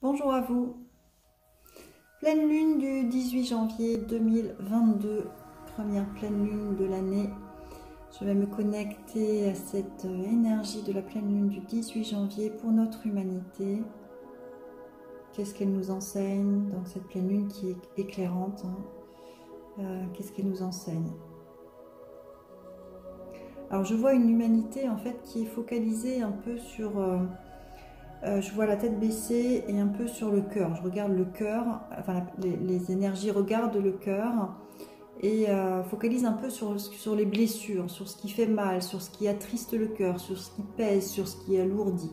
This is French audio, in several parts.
Bonjour à vous. Pleine lune du 18 janvier 2022, première pleine lune de l'année. Je vais me connecter à cette énergie de la pleine lune du 18 janvier pour notre humanité. Qu'est-ce qu'elle nous enseigne dans cette pleine lune qui est éclairante, qu'est-ce qu'elle nous enseigne? Alors je vois une humanité en fait qui est focalisée un peu sur... je vois la tête baissée et un peu sur le cœur. Je regarde le cœur, enfin les énergies regardent le cœur et focalisent un peu sur les blessures, sur ce qui fait mal, sur ce qui attriste le cœur, sur ce qui pèse, sur ce qui alourdit.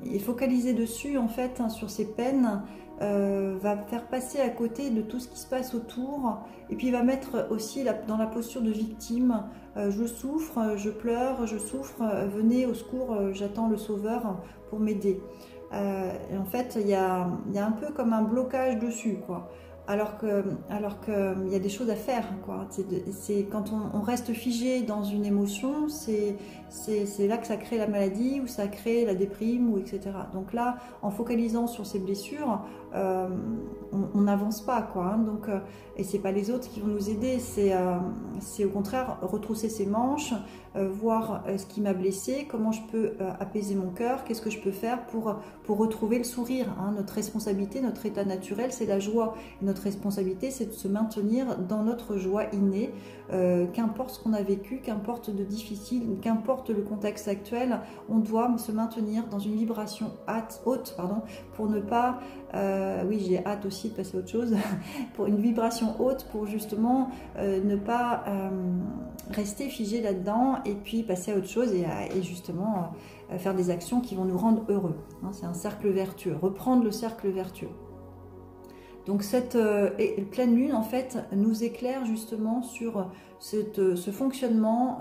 Et focaliser dessus en fait, sur ces peines, va faire passer à côté de tout ce qui se passe autour et puis va mettre aussi dans la posture de victime. Je souffre, je pleure, je souffre, venez au secours, j'attends le sauveur pour m'aider. Et en fait il y a un peu comme un blocage dessus, quoi. Alors que il y a des choses à faire, quoi. C'est quand on reste figé dans une émotion, c'est là que ça crée la maladie ou ça crée la déprime ou etc. Donc là, en focalisant sur ces blessures, on n'avance pas, quoi. Hein. Donc et c'est pas les autres qui vont nous aider, c'est au contraire retrousser ses manches, voir ce qui m'a blessé, comment je peux apaiser mon cœur, qu'est-ce que je peux faire pour retrouver le sourire. Hein. Notre responsabilité, notre état naturel, c'est la joie. Et notre responsabilité, c'est de se maintenir dans notre joie innée, qu'importe ce qu'on a vécu, qu'importe de difficile, qu'importe le contexte actuel, on doit se maintenir dans une vibration haute, pour ne pas, oui j'ai hâte aussi de passer à autre chose, pour une vibration haute, pour justement ne pas rester figé là-dedans et puis passer à autre chose et justement faire des actions qui vont nous rendre heureux. Hein, c'est un cercle vertueux, reprendre le cercle vertueux. Donc cette pleine lune en fait nous éclaire justement sur ce fonctionnement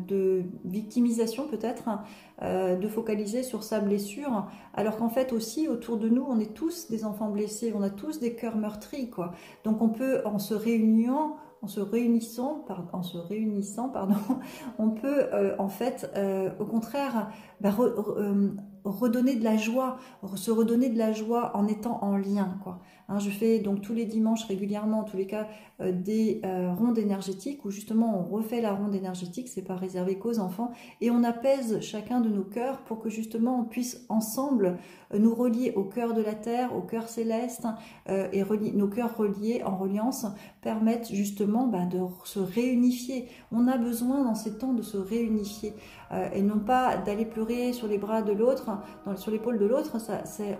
de victimisation peut-être, de focaliser sur sa blessure, alors qu'en fait aussi autour de nous on est tous des enfants blessés, on a tous des cœurs meurtris, quoi. Donc on peut en se réunissant, on peut en fait au contraire redonner de la joie, se redonner de la joie en étant en lien, quoi. Hein, je fais donc tous les dimanches régulièrement, en tous les cas, des rondes énergétiques où justement on refait la ronde énergétique, c'est pas réservé qu'aux enfants, et on apaise chacun de nos cœurs pour que justement on puisse ensemble nous relier au cœur de la terre, au cœur céleste, et nos cœurs reliés en reliance permettent justement de se réunifier. On a besoin dans ces temps de se réunifier et non pas d'aller pleurer sur les bras de l'autre, sur l'épaule de l'autre.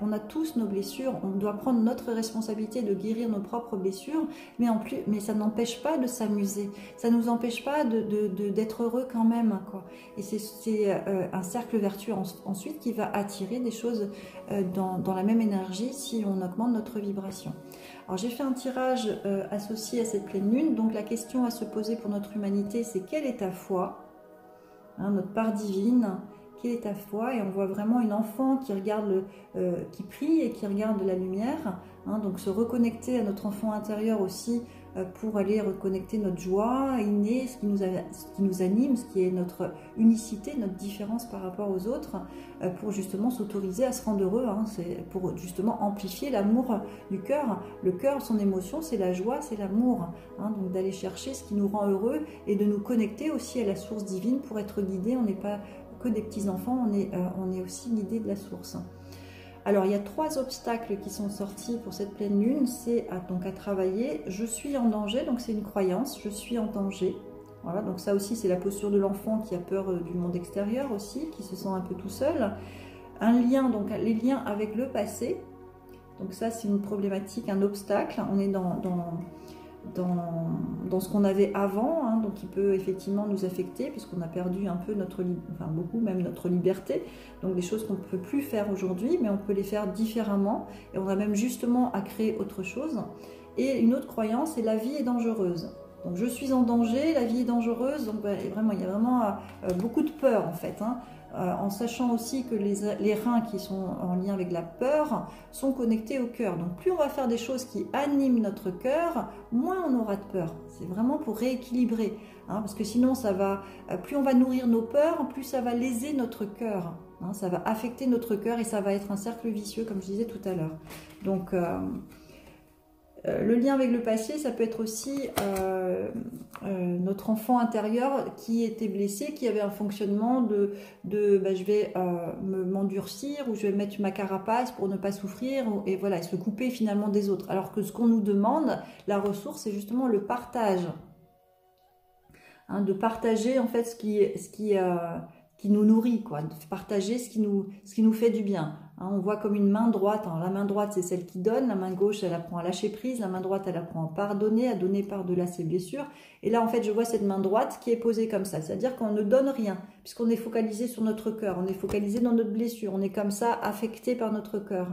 On a tous nos blessures, on doit prendre notre responsabilité de guérir nos propres blessures, mais ça n'empêche pas de s'amuser, ça ne nous empêche pas d'être heureux quand même, quoi. Et c'est un cercle vertueux ensuite qui va attirer des choses dans la même énergie si on augmente notre vibration. Alors j'ai fait un tirage associé à cette pleine lune, donc la question à se poser pour notre humanité, c'est quelle est ta foi, hein, notre part divine, quelle est ta foi? Et on voit vraiment une enfant qui regarde, qui prie et qui regarde la lumière, hein, donc se reconnecter à notre enfant intérieur aussi pour aller reconnecter notre joie innée, ce qui nous anime, ce qui est notre unicité, notre différence par rapport aux autres, pour justement s'autoriser à se rendre heureux, hein, c'est pour justement amplifier l'amour du cœur. Le cœur, son émotion, c'est la joie, c'est l'amour, hein, donc d'aller chercher ce qui nous rend heureux et de nous connecter aussi à la source divine pour être guidé. On n'est pas que des petits-enfants, on est aussi guidé de la source. Alors, il y a 3 obstacles qui sont sortis pour cette pleine lune. C'est donc à travailler. Je suis en danger, donc c'est une croyance. Je suis en danger. Voilà, donc ça aussi, c'est la posture de l'enfant qui a peur du monde extérieur aussi, qui se sent un peu tout seul. Un lien, donc les liens avec le passé. Donc ça, c'est une problématique, un obstacle. On est dans ce qu'on avait avant, hein, donc qui peut effectivement nous affecter puisqu'on a perdu un peu beaucoup même notre liberté, donc des choses qu'on ne peut plus faire aujourd'hui, mais on peut les faire différemment et on a même justement à créer autre chose. Et une autre croyance, c'est la vie est dangereuse. Donc je suis en danger, la vie est dangereuse, donc vraiment, il y a vraiment beaucoup de peur en fait, hein. En sachant aussi que les reins qui sont en lien avec la peur sont connectés au cœur. Donc plus on va faire des choses qui animent notre cœur, moins on aura de peur. C'est vraiment pour rééquilibrer, hein, parce que sinon plus on va nourrir nos peurs, plus ça va léser notre cœur. hein, ça va affecter notre cœur et ça va être un cercle vicieux, comme je disais tout à l'heure. Donc, le lien avec le passé, ça peut être aussi notre enfant intérieur qui était blessé, qui avait un fonctionnement je vais m'endurcir ou je vais mettre ma carapace pour ne pas souffrir et voilà, se couper finalement des autres. Alors que ce qu'on nous demande, la ressource, c'est justement le partage. Hein, de partager en fait ce qui nous nourrit, quoi, de partager ce qui nous fait du bien. Hein, on voit comme une main droite. Alors, la main droite, c'est celle qui donne. La main gauche, elle apprend à lâcher prise. La main droite, elle apprend à pardonner, à donner par-delà ses blessures. Et là, en fait, je vois cette main droite qui est posée comme ça. C'est-à-dire qu'on ne donne rien, puisqu'on est focalisé sur notre cœur. On est focalisé dans notre blessure. On est comme ça, affecté par notre cœur.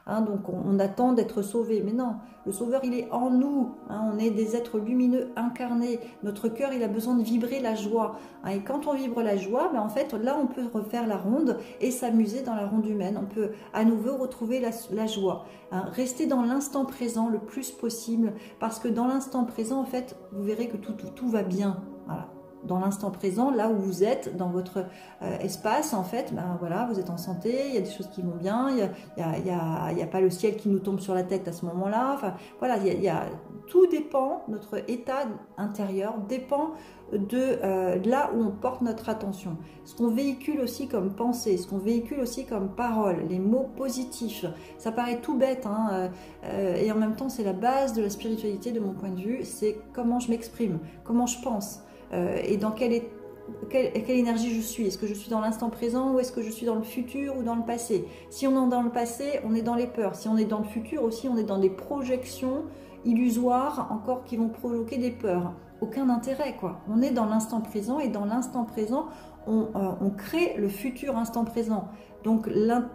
Hein, donc, on attend d'être sauvé. Mais non, le sauveur, il est en nous. Hein, on est des êtres lumineux incarnés. Notre cœur, il a besoin de vibrer la joie. Hein, et quand on vibre la joie, en fait, là, on peut refaire la ronde et s'amuser dans la ronde humaine. On peut à nouveau retrouver la joie. Hein, rester dans l'instant présent le plus possible, parce que dans l'instant présent, en fait, vous verrez que tout va bien. Voilà. Dans l'instant présent, là où vous êtes, dans votre espace, en fait, voilà, vous êtes en santé, il y a des choses qui vont bien, il y a pas le ciel qui nous tombe sur la tête à ce moment-là. Enfin, voilà, tout dépend, notre état intérieur dépend de là où on porte notre attention. Ce qu'on véhicule aussi comme pensée, ce qu'on véhicule aussi comme parole, les mots positifs. Ça paraît tout bête, hein, et en même temps, c'est la base de la spiritualité de mon point de vue. C'est comment je m'exprime, comment je pense. Et dans quelle énergie je suis. Est-ce que je suis dans l'instant présent ou est-ce que je suis dans le futur ou dans le passé? Si on est dans le passé, on est dans les peurs. Si on est dans le futur aussi, on est dans des projections illusoires encore qui vont provoquer des peurs. Aucun intérêt, quoi. On est dans l'instant présent et dans l'instant présent, on crée le futur instant présent. Donc,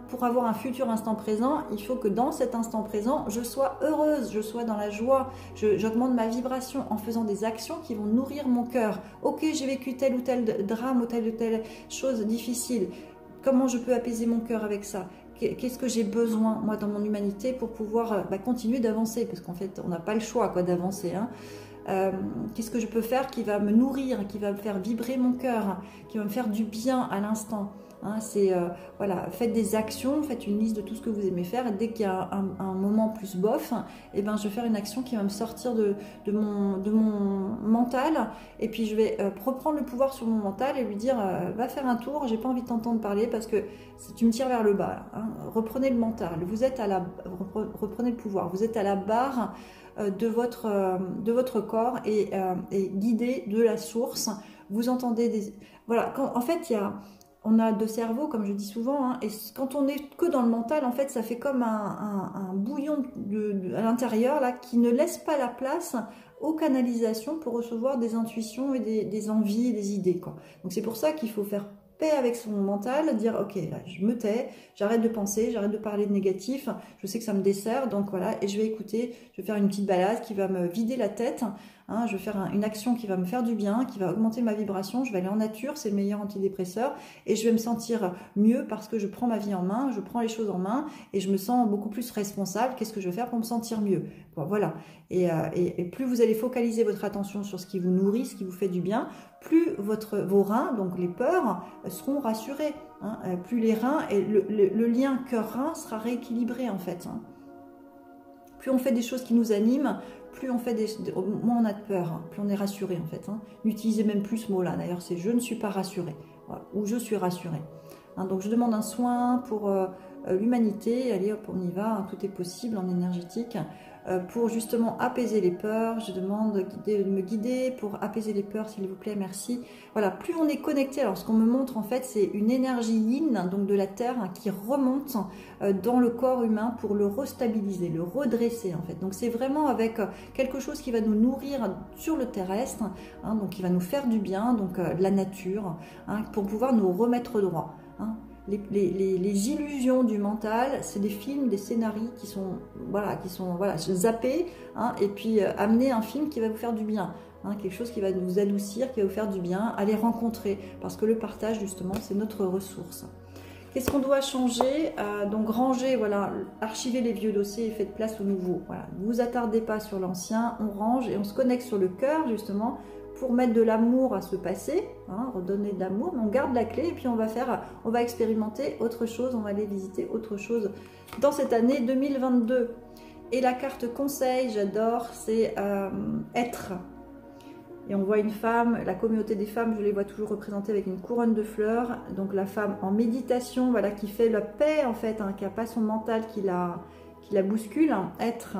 pour avoir un futur instant présent, il faut que dans cet instant présent, je sois heureuse, je sois dans la joie, j'augmente ma vibration en faisant des actions qui vont nourrir mon cœur. Ok, j'ai vécu tel ou tel drame ou telle chose difficile. Comment je peux apaiser mon cœur avec ça? Qu'est-ce que j'ai besoin, moi, dans mon humanité pour pouvoir continuer d'avancer? Parce qu'en fait, on n'a pas le choix, quoi, d'avancer, hein. Qu'est-ce que je peux faire qui va me nourrir, qui va me faire vibrer mon cœur, qui va me faire du bien à l'instant? Hein, voilà, faites des actions, faites une liste de tout ce que vous aimez faire et dès qu'il y a un moment plus bof, je vais faire une action qui va me sortir de mon mental et puis je vais reprendre le pouvoir sur mon mental et lui dire va faire un tour, j'ai pas envie de t'entendre parler parce que tu me tires vers le bas, hein. Reprenez le mental, reprenez le pouvoir, vous êtes à la barre de votre corps et guidé de la source. Vous entendez voilà, en fait on a deux cerveaux, comme je dis souvent, hein, et quand on n'est que dans le mental, en fait, ça fait comme un bouillon à l'intérieur là qui ne laisse pas la place aux canalisations pour recevoir des intuitions et des envies et des idées, quoi. Donc c'est pour ça qu'il faut faire paix avec son mental, dire ok, là, je me tais, j'arrête de penser, j'arrête de parler de négatif, je sais que ça me dessert, donc voilà, et je vais écouter, je vais faire une petite balade qui va me vider la tête, hein, je vais faire une action qui va me faire du bien, qui va augmenter ma vibration, je vais aller en nature, c'est le meilleur antidépresseur, et je vais me sentir mieux parce que je prends ma vie en main, je prends les choses en main, et je me sens beaucoup plus responsable. Qu'est-ce que je vais faire pour me sentir mieux? Voilà, et plus vous allez focaliser votre attention sur ce qui vous nourrit, ce qui vous fait du bien, plus vos reins, donc les peurs, seront rassurés, hein, plus les reins, et le lien cœur-rein sera rééquilibré en fait, hein. Plus on fait des choses qui nous animent, plus on fait moins on a de peur, hein, plus on est rassuré en fait, hein. N'utilisez même plus ce mot-là, d'ailleurs c'est je ne suis pas rassuré, voilà, ou je suis rassuré. Hein, donc je demande un soin pour l'humanité, allez hop on y va, hein, tout est possible en énergétique. Pour justement apaiser les peurs, je demande de me guider pour apaiser les peurs, s'il vous plaît, merci. Voilà, plus on est connecté, alors ce qu'on me montre en fait, c'est une énergie yin, donc de la terre, hein, qui remonte dans le corps humain pour le restabiliser, le redresser en fait. Donc c'est vraiment avec quelque chose qui va nous nourrir sur le terrestre, hein, donc qui va nous faire du bien, donc la nature, hein, pour pouvoir nous remettre droit, hein. Les illusions du mental, c'est des films, des scénarios qui sont zappés, hein, et puis amener un film qui va vous faire du bien, hein, quelque chose qui va vous adoucir, qui va vous faire du bien, allez rencontrer, parce que le partage justement c'est notre ressource. Qu'est-ce qu'on doit changer? Donc ranger, voilà, archiver les vieux dossiers et faites place aux nouveaux. Voilà, ne vous attardez pas sur l'ancien, on range et on se connecte sur le cœur justement pour mettre de l'amour à ce passé, hein, redonner de l'amour, mais on garde la clé et puis on va expérimenter autre chose, on va aller visiter autre chose dans cette année 2022. Et la carte conseil, j'adore, c'est être. Et on voit une femme, la communauté des femmes, je les vois toujours représentées avec une couronne de fleurs. Donc la femme en méditation, voilà, qui fait la paix en fait, hein, qui n'a pas son mental qui la bouscule, hein, être.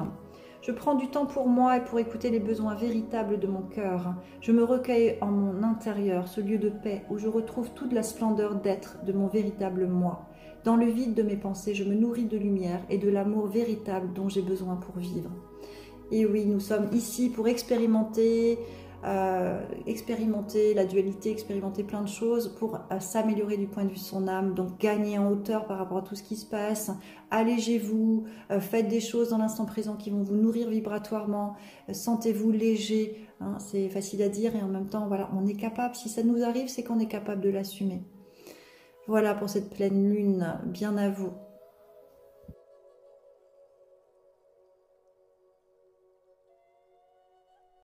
Je prends du temps pour moi et pour écouter les besoins véritables de mon cœur. Je me recueille en mon intérieur, ce lieu de paix où je retrouve toute la splendeur d'être de mon véritable moi. Dans le vide de mes pensées, je me nourris de lumière et de l'amour véritable dont j'ai besoin pour vivre. Et oui, nous sommes ici pour expérimenter la dualité, expérimenter plein de choses pour s'améliorer du point de vue de son âme, donc gagner en hauteur par rapport à tout ce qui se passe. Allégez-vous, faites des choses dans l'instant présent qui vont vous nourrir vibratoirement, sentez-vous léger, hein, c'est facile à dire et en même temps, voilà, on est capable, si ça nous arrive, c'est qu'on est capable de l'assumer. Voilà pour cette pleine lune, bien à vous.